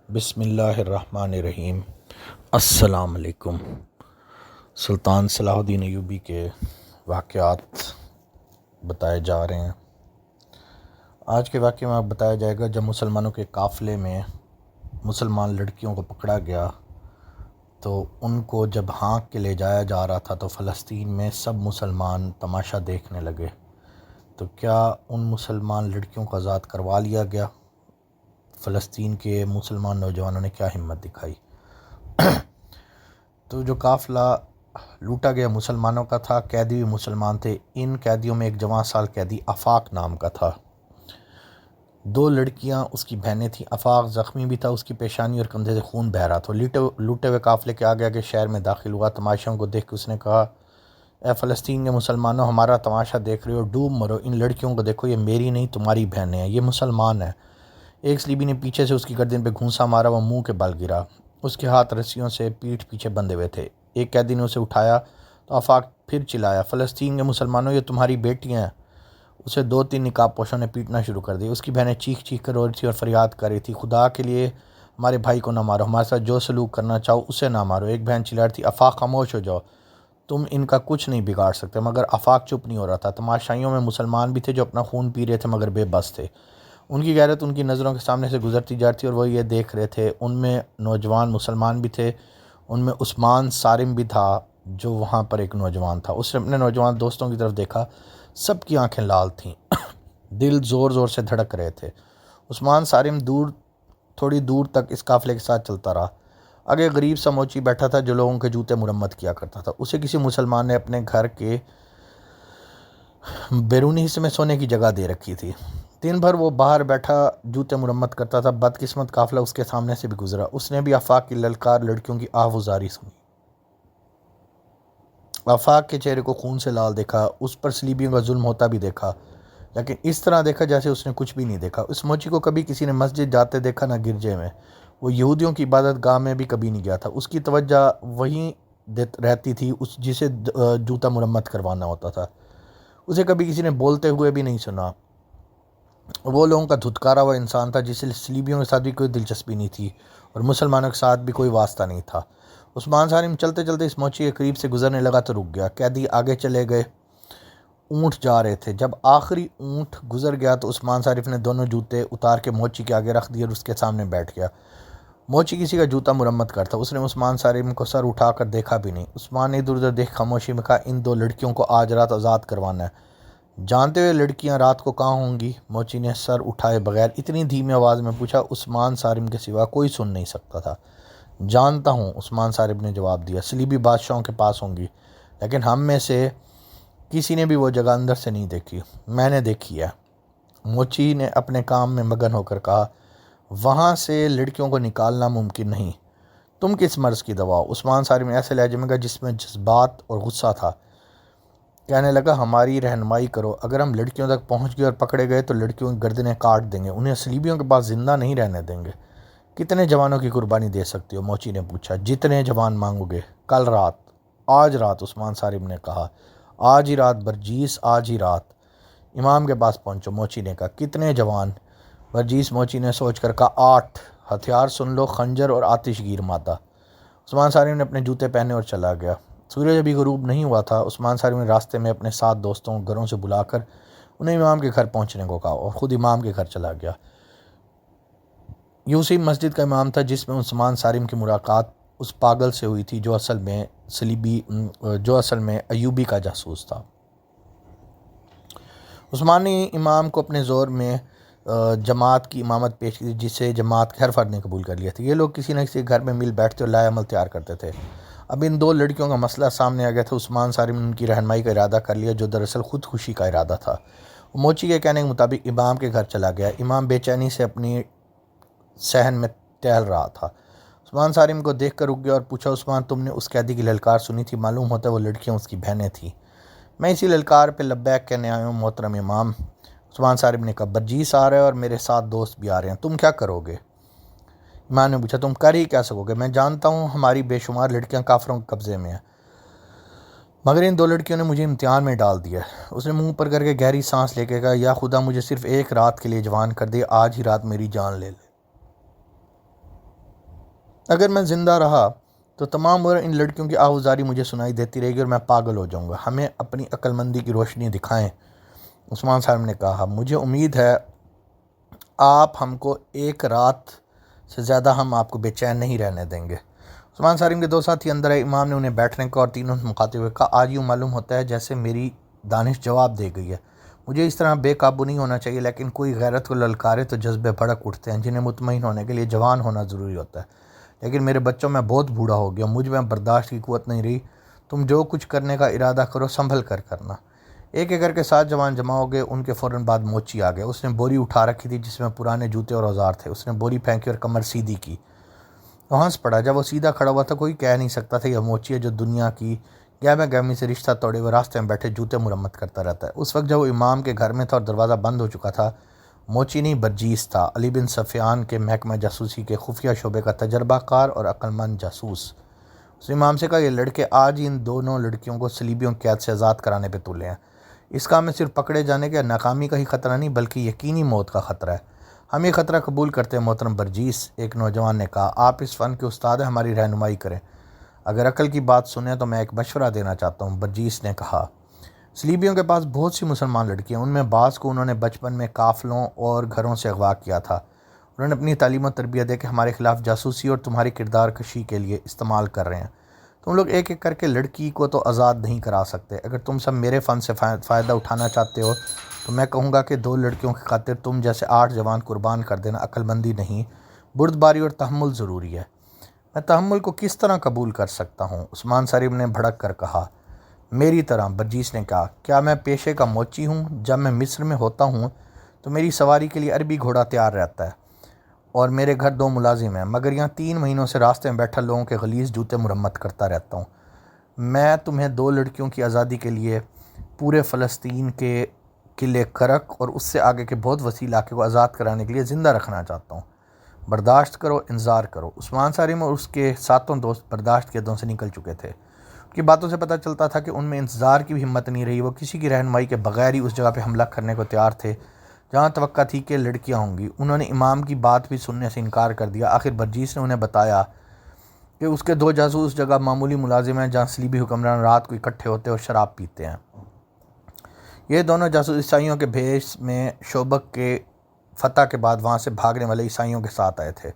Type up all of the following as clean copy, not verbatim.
بسم اللہ الرحمن الرحیم۔ السلام علیکم۔ سلطان صلاح الدین ایوبی کے واقعات بتائے جا رہے ہیں۔ آج کے واقعے میں بتایا جائے گا جب مسلمانوں کے قافلے میں مسلمان لڑکیوں کو پکڑا گیا تو ان کو جب ہانک کے لے جایا جا رہا تھا تو فلسطین میں سب مسلمان تماشا دیکھنے لگے۔ تو کیا ان مسلمان لڑکیوں کو آزاد کروا لیا گیا؟ فلسطین کے مسلمان نوجوانوں نے کیا ہمت دکھائی؟ تو جو قافلہ لوٹا گیا مسلمانوں کا تھا، قیدی بھی مسلمان تھے۔ ان قیدیوں میں ایک جوان سال قیدی آفاق نام کا تھا۔ 2 لڑکیاں اس کی بہنیں تھیں۔ آفاق زخمی بھی تھا، اس کی پیشانی اور کندھے سے خون بہہ رہا تھا۔ لوٹے ہوئے قافلے کے آگے آگے شہر میں داخل ہوا۔ تماشوں کو دیکھ کے اس نے کہا، اے فلسطین کے مسلمانوں، ہمارا تماشا دیکھ رہے ہو، ڈوب مرو، ان لڑکیوں کو دیکھو، یہ میری نہیں تمہاری بہنیں ہیں، یہ مسلمان ہیں۔ ایک سلیبی نے پیچھے سے اس کی گردن پہ گھونسا مارا، وہ منہ کے بل گرا۔ اس کے ہاتھ رسیوں سے پیٹھ پیچھے بندھے ہوئے تھے۔ ایک قیدی نے اسے اٹھایا تو آفاق پھر چلایا، فلسطین کے مسلمانوں، یہ تمہاری بیٹیاں ہیں۔ اسے 2-3 نقاب پوشوں نے پیٹنا شروع کر دی۔ اس کی بہنیں چیخ چیخ کر رو رہی تھی اور فریاد کر رہی تھی، خدا کے لیے ہمارے بھائی کو نہ مارو، ہمارے ساتھ جو سلوک کرنا چاہو اسے نہ مارو۔ ایک بہن چلا رہی تھی، آفاق خاموش ہو جاؤ، تم ان کا کچھ نہیں بگاڑ سکتے۔ مگر آفاق چپ نہیں ہو رہا تھا۔ تماشائیوں میں مسلمان بھی تھے جو اپنا خون پی رہے تھے مگر بے بس تھے۔ ان کی غیرت ان کی نظروں کے سامنے سے گزرتی جاتی اور وہ یہ دیکھ رہے تھے۔ ان میں نوجوان مسلمان بھی تھے، ان میں عثمان صارم بھی تھا جو وہاں پر ایک نوجوان تھا۔ اس نے اپنے نوجوان دوستوں کی طرف دیکھا، سب کی آنکھیں لال تھیں، دل زور زور سے دھڑک رہے تھے۔ عثمان صارم تھوڑی دور تک اس قافلے کے ساتھ چلتا رہا۔ آگے غریب سا موچی بیٹھا تھا جو لوگوں کے جوتے مرمت کیا کرتا تھا۔ اسے کسی مسلمان نے اپنے گھر کے بیرونی حصے میں سونے کی جگہ دے رکھی تھی۔ دن بھر وہ باہر بیٹھا جوتے مرمت کرتا تھا۔ بدقسمت قافلہ اس کے سامنے سے بھی گزرا۔ اس نے بھی آفاق کی للکار، لڑکیوں کی آہوازاری سنی۔ آفاق کے چہرے کو خون سے لال دیکھا، اس پر سلیبیوں کا ظلم ہوتا بھی دیکھا، لیکن اس طرح دیکھا جیسے اس نے کچھ بھی نہیں دیکھا۔ اس موچی کو کبھی کسی نے مسجد جاتے دیکھا نہ گرجے میں۔ وہ یہودیوں کی عبادت گاہ میں بھی کبھی نہیں گیا تھا۔ اس کی توجہ وہیں رہتی تھی جسے جوتا مرمت کروانا ہوتا تھا۔ اسے کبھی کسی نے بولتے ہوئے بھی نہیں سنا۔ وہ لوگوں کا دھتکارا ہوا انسان تھا جسے سلیبیوں کے ساتھ بھی کوئی دلچسپی نہیں تھی اور مسلمانوں کے ساتھ بھی کوئی واسطہ نہیں تھا۔ عثمان صارم چلتے چلتے اس موچی کے قریب سے گزرنے لگا تو رک گیا۔ قیدی آگے چلے گئے، اونٹ جا رہے تھے۔ جب آخری اونٹ گزر گیا تو عثمان صارم نے دونوں جوتے اتار کے موچی کے آگے رکھ دیے اور اس کے سامنے بیٹھ گیا۔ موچی کسی کا جوتا مرمت کرتا، اس نے عثمان صارم کو سر اٹھا کر دیکھا بھی نہیں۔ عثمان نے ادھر ادھر دیکھ خاموشی میں کہا، ان 2 لڑکیوں کو آج رات آزاد کروانا ہے۔ جانتے ہوئے لڑکیاں رات کو کہاں ہوں گی؟ موچی نے سر اٹھائے بغیر اتنی دھیمی آواز میں پوچھا۔ عثمان صارم کے سوا کوئی سن نہیں سکتا تھا۔ جانتا ہوں، عثمان صارم نے جواب دیا، سلیبی بادشاہوں کے پاس ہوں گی، لیکن ہم میں سے کسی نے بھی وہ جگہ اندر سے نہیں دیکھی۔ میں نے دیکھی ہے، موچی نے اپنے کام میں مگن ہو کر کہا۔ وہاں سے لڑکیوں کو نکالنا ممکن نہیں۔ تم کس مرض کی دوا ہو؟ عثمان صارم نے ایسے لہجے میں کہا جس میں جذبات اور غصہ تھا۔ کہنے لگا، ہماری رہنمائی کرو، اگر ہم لڑکیوں تک پہنچ گئے اور پکڑے گئے تو لڑکیوں کی گردنیں کاٹ دیں گے، انہیں سلیبیوں کے پاس زندہ نہیں رہنے دیں گے۔ کتنے جوانوں کی قربانی دے سکتے ہو؟ موچی نے پوچھا۔ جتنے جوان مانگو گے۔ کل رات؟ آج رات، عثمان صارم نے کہا۔ آج ہی رات برجیس، آج ہی رات۔ امام کے پاس پہنچو، موچی نے کہا۔ کتنے جوان؟ برجیس موچی نے سوچ کر کہا، 8۔ ہتھیار سن لو، خنجر اور آتش گیر مادہ۔ عثمان صارم نے اپنے جوتے پہنے اور چلا گیا۔ سورج ابھی غروب نہیں ہوا تھا۔ عثمان صارم نے راستے میں اپنے 7 دوستوں کو گھروں سے بلا کر انہیں امام کے گھر پہنچنے کو کہا اور خود امام کے گھر چلا گیا۔ یوسف مسجد کا امام تھا جس میں عثمان صارم کی ملاقات اس پاگل سے ہوئی تھی جو اصل میں ایوبی کا جاسوس تھا۔ عثمان نے امام کو اپنے زور میں جماعت کی امامت پیش کی جسے جماعت کے ہر فرد نے قبول کر لیا تھا۔ یہ لوگ کسی نہ کسی گھر میں مل بیٹھتے اور لائے عمل تیار کرتے تھے۔ اب ان 2 لڑکیوں کا مسئلہ سامنے آ گیا تھا۔ عثمان صارم نے ان کی رہنمائی کا ارادہ کر لیا جو دراصل خودکشی کا ارادہ تھا۔ وہ موچی کے کہنے کے مطابق امام کے گھر چلا گیا۔ امام بے چینی سے اپنی صحن میں ٹہل رہا تھا۔ عثمان صارم کو دیکھ کر رک گیا اور پوچھا، عثمان، تم نے اس قیدی کی للکار سنی تھی؟ معلوم ہوتا ہے وہ لڑکیاں اس کی بہنیں تھیں۔ میں اسی للکار پہ لبیک کہنے آیا ہوں محترم امام۔ عثمان صارم نے کہا، برجیس آ رہا ہے اور میرے 7 دوست بھی آ رہے ہیں، تم کیا کرو گے؟ امام نے پوچھا، تم کر ہی کیا سکو گے؟ میں جانتا ہوں ہماری بے شمار لڑکیاں کافروں کے قبضے میں ہیں، مگر ان 2 لڑکیوں نے مجھے امتحان میں ڈال دیا۔ اس نے منہ پر کر کے گہری سانس لے کے کہا، یا خدا مجھے صرف ایک رات کے لیے جوان کر دے، آج ہی رات میری جان لے لے۔ اگر میں زندہ رہا تو تمام عمر ان لڑکیوں کی آہوزاری مجھے سنائی دیتی رہے گی اور میں پاگل ہو جاؤں گا۔ ہمیں اپنی عقل مندی کی روشنی دکھائیں۔ عثمان صاحب نے کہا، مجھے امید ہے آپ ہم کو ایک رات سے زیادہ ہم آپ کو بے چین نہیں رہنے دیں گے۔ عثمان صاحب کے دو ساتھی اندر آئے، امام نے انہیں بیٹھنے کا اور تینوں سے مخاطب ہوئے کہا، آج یوں معلوم ہوتا ہے جیسے میری دانش جواب دے گئی ہے۔ مجھے اس طرح بے قابو نہیں ہونا چاہیے، لیکن کوئی غیرت کو للکارے تو جذبے بھڑک اٹھتے ہیں جنہیں مطمئن ہونے کے لیے جوان ہونا ضروری ہوتا ہے۔ لیکن میرے بچوں، میں بہت بوڑھا ہو گیا، مجھ میں برداشت کی قوت نہیں رہی۔ تم جو کچھ کرنے کا ارادہ کرو سنبھل کر کرنا۔ ایک ایک کر کے 7 جوان جمع ہو گئے۔ ان کے فوراً بعد موچی آ گیا۔ اس نے بوری اٹھا رکھی تھی جس میں پرانے جوتے اور اوزار تھے۔ اس نے بوری پھینکی اور کمر سیدھی کی۔ وہ ہنس پڑا۔ جب وہ سیدھا کھڑا ہوا تھا کوئی کہہ نہیں سکتا تھا یہ موچی ہے جو دنیا کی گہمہ گہمی سے رشتہ توڑے ہوئے راستے میں بیٹھے جوتے مرمت کرتا رہتا ہے۔ اس وقت جب وہ امام کے گھر میں تھا اور دروازہ بند ہو چکا تھا، موچی نہیں برجیس تھا، علی بن سفیان کے محکمہ جاسوسی کے خفیہ شعبے کا تجربہ کار اور عقل مند جاسوس۔ اس نے امام سے کہا، یہ لڑکے آج ہی ان دونوں لڑکیوں کو صلیبیوں کی قید سے آزاد کرانے پہ تلے ہیں۔ اس کام میں صرف پکڑے جانے کے ناکامی کا ہی خطرہ نہیں بلکہ یقینی موت کا خطرہ ہے۔ ہم یہ خطرہ قبول کرتے ہیں محترم برجیس، ایک نوجوان نے کہا۔ آپ اس فن کے استاد ہیں، ہماری رہنمائی کریں۔ اگر عقل کی بات سنیں تو میں ایک مشورہ دینا چاہتا ہوں، برجیس نے کہا۔ صلیبیوں کے پاس بہت سی مسلمان لڑکیاں، ان میں بعض کو انہوں نے بچپن میں قافلوں اور گھروں سے اغوا کیا تھا۔ انہوں نے اپنی تعلیم و تربیت دے کے ہمارے خلاف جاسوسی اور تمہاری کردار کشی کے لیے استعمال کر رہے ہیں۔ تم لوگ ایک ایک کر کے لڑکی کو تو آزاد نہیں کرا سکتے۔ اگر تم سب میرے فن سے فائدہ اٹھانا چاہتے ہو تو میں کہوں گا کہ 2 لڑکیوں کی خاطر تم جیسے 8 جوان قربان کر دینا عقل مندی نہیں، بردباری اور تحمل ضروری ہے۔ میں تحمل کو کس طرح قبول کر سکتا ہوں؟ عثمان صاحب نے بھڑک کر کہا۔ میری طرح، برجیس نے کہا۔ کیا میں پیشے کا موچی ہوں؟ جب میں مصر میں ہوتا ہوں تو میری سواری کے لیے عربی گھوڑا تیار رہتا ہے اور میرے گھر 2 ملازم ہیں، مگر یہاں 3 مہینوں سے راستے میں بیٹھا لوگوں کے غلیظ جوتے مرمت کرتا رہتا ہوں۔ میں تمہیں 2 لڑکیوں کی آزادی کے لیے پورے فلسطین کے قلعے کرک اور اس سے آگے کے بہت وسیع علاقے کو آزاد کرانے کے لیے زندہ رکھنا چاہتا ہوں۔ برداشت کرو، انتظار کرو۔ عثمان صارم اور اس کے 7 دوست برداشت کے عہدوں سے نکل چکے تھے۔ ان کی باتوں سے پتہ چلتا تھا کہ ان میں انتظار کی بھی ہمت نہیں رہی۔ وہ کسی کی رہنمائی کے بغیر ہی اس جگہ پہ حملہ کرنے کو تیار تھے جہاں توقع تھی کہ لڑکیاں ہوں گی۔ انہوں نے امام کی بات بھی سننے سے انکار کر دیا۔ آخر برجیس نے انہیں بتایا کہ اس کے 2 جاسوس اس جگہ معمولی ملازم ہیں جہاں صلیبی حکمران رات کو اکٹھے ہوتے اور شراب پیتے ہیں۔ یہ دونوں جاسوس عیسائیوں کے بھیس میں شوبک کے فتح کے بعد وہاں سے بھاگنے والے عیسائیوں کے ساتھ آئے تھے۔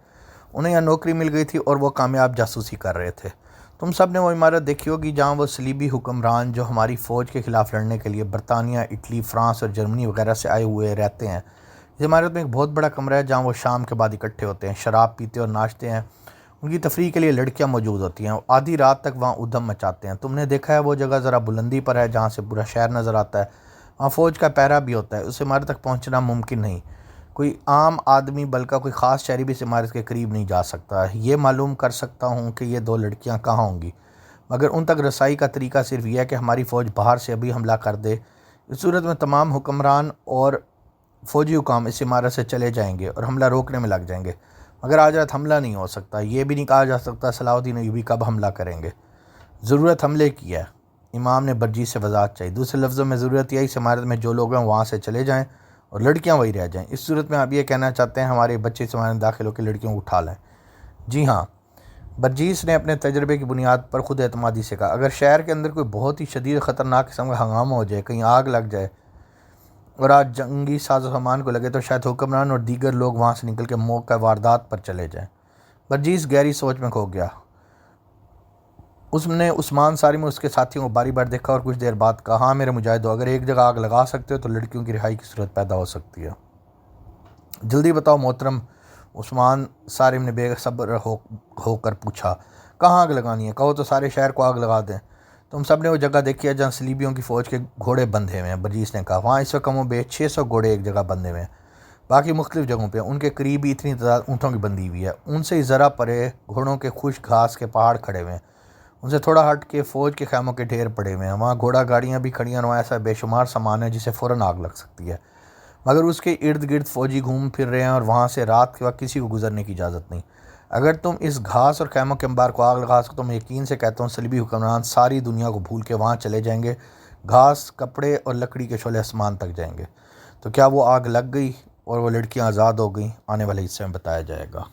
انہیں یہاں نوکری مل گئی تھی اور وہ کامیاب جاسوسی کر رہے تھے۔ تم سب نے وہ عمارت دیکھی ہوگی جہاں وہ صلیبی حکمران جو ہماری فوج کے خلاف لڑنے کے لیے برطانیہ، اٹلی، فرانس اور جرمنی وغیرہ سے آئے ہوئے رہتے ہیں۔ اس عمارت میں ایک بہت بڑا کمرہ ہے جہاں وہ شام کے بعد اکٹھے ہوتے ہیں، شراب پیتے اور ناچتے ہیں۔ ان کی تفریح کے لیے لڑکیاں موجود ہوتی ہیں۔ آدھی رات تک وہاں ادھم مچاتے ہیں۔ تم نے دیکھا ہے وہ جگہ ذرا بلندی پر ہے جہاں سے پورا شہر نظر آتا ہے۔ وہاں فوج کا پہرا بھی ہوتا ہے۔ اس عمارت تک پہنچنا ممکن نہیں، کوئی عام آدمی بلکہ کوئی خاص شہری بھی اس عمارت کے قریب نہیں جا سکتا۔ یہ معلوم کر سکتا ہوں کہ یہ 2 لڑکیاں کہاں ہوں گی، مگر ان تک رسائی کا طریقہ صرف یہ ہے کہ ہماری فوج باہر سے ابھی حملہ کر دے۔ اس صورت میں تمام حکمران اور فوجی حکام اس عمارت سے چلے جائیں گے اور حملہ روکنے میں لگ جائیں گے، مگر آج رات حملہ نہیں ہو سکتا۔ یہ بھی نہیں کہا جا سکتا صلاح الدین ایوبی کب حملہ کریں گے۔ ضرورت حملے کی ہے، امام نے برجیس سے وضاحت چاہی۔ دوسرے لفظوں میں ضرورت یہ ہے اس عمارت میں جو لوگ ہیں وہاں سے چلے جائیں اور لڑکیاں وہی رہ جائیں۔ اس صورت میں آپ یہ کہنا چاہتے ہیں ہمارے بچے اس عمارت میں داخل ہو کے لڑکیوں کو اٹھا لیں؟ جی ہاں، برجیس نے اپنے تجربے کی بنیاد پر خود اعتمادی سے کہا۔ اگر شہر کے اندر کوئی بہت ہی شدید خطرناک قسم کا ہنگامہ ہو جائے، کہیں آگ لگ جائے اور آج جنگی ساز و سامان کو لگے تو شاید حکمران اور دیگر لوگ وہاں سے نکل کے موقع واردات پر چلے جائیں۔ برجیس گہری سوچ میں کھو گیا۔ اس نے عثمان صارم اور اس کے ساتھیوں کو باری بار دیکھا اور کچھ دیر بعد کہا، ہاں میرے مجاہدوں، اگر ایک جگہ آگ لگا سکتے ہو تو لڑکیوں کی رہائی کی صورت پیدا ہو سکتی ہے۔ جلدی بتاؤ محترم، عثمان صارم نے بے صبر ہو کر پوچھا۔ کہاں آگ لگانی ہے؟ کہو تو سارے شہر کو آگ لگا دیں۔ تم سب نے وہ جگہ دیکھی ہے جہاں صلیبیوں کی فوج کے گھوڑے بندھے ہوئے ہیں؟ برجیس نے کہا۔ وہاں اس وقت کم و بیش 600 گھوڑے ایک جگہ بندھے ہوئے ہیں، باقی مختلف جگہوں پہ۔ ان کے قریب بھی اتنی تعداد اونٹوں کی بندھی ہوئی ہے۔ ان سے ذرا پرے گھوڑوں کے خشک گھاس کے پہاڑ کھڑے ہوئے ہیں۔ ان سے تھوڑا ہٹ کے فوج کے خیموں کے ڈھیر پڑے ہوئے ہیں۔ وہاں گھوڑا گاڑیاں بھی کھڑی ہیں، وہاں ایسا بے شمار سامان ہے جسے فوراً آگ لگ سکتی ہے، مگر اس کے ارد گرد فوجی گھوم پھر رہے ہیں اور وہاں سے رات کے وقت کسی کو گزرنے کی اجازت نہیں۔ اگر تم اس گھاس اور خیموں کے انبار کو آگ لگا سکو تو میں یقین سے کہتا ہوں صلیبی حکمران ساری دنیا کو بھول کے وہاں چلے جائیں گے۔ گھاس، کپڑے اور لکڑی کے شعلے آسمان تک جائیں گے۔ تو کیا وہ آگ لگ گئی اور وہ لڑکیاں آزاد ہو گئیں؟ آنے والے حصے میں بتایا جائے گا۔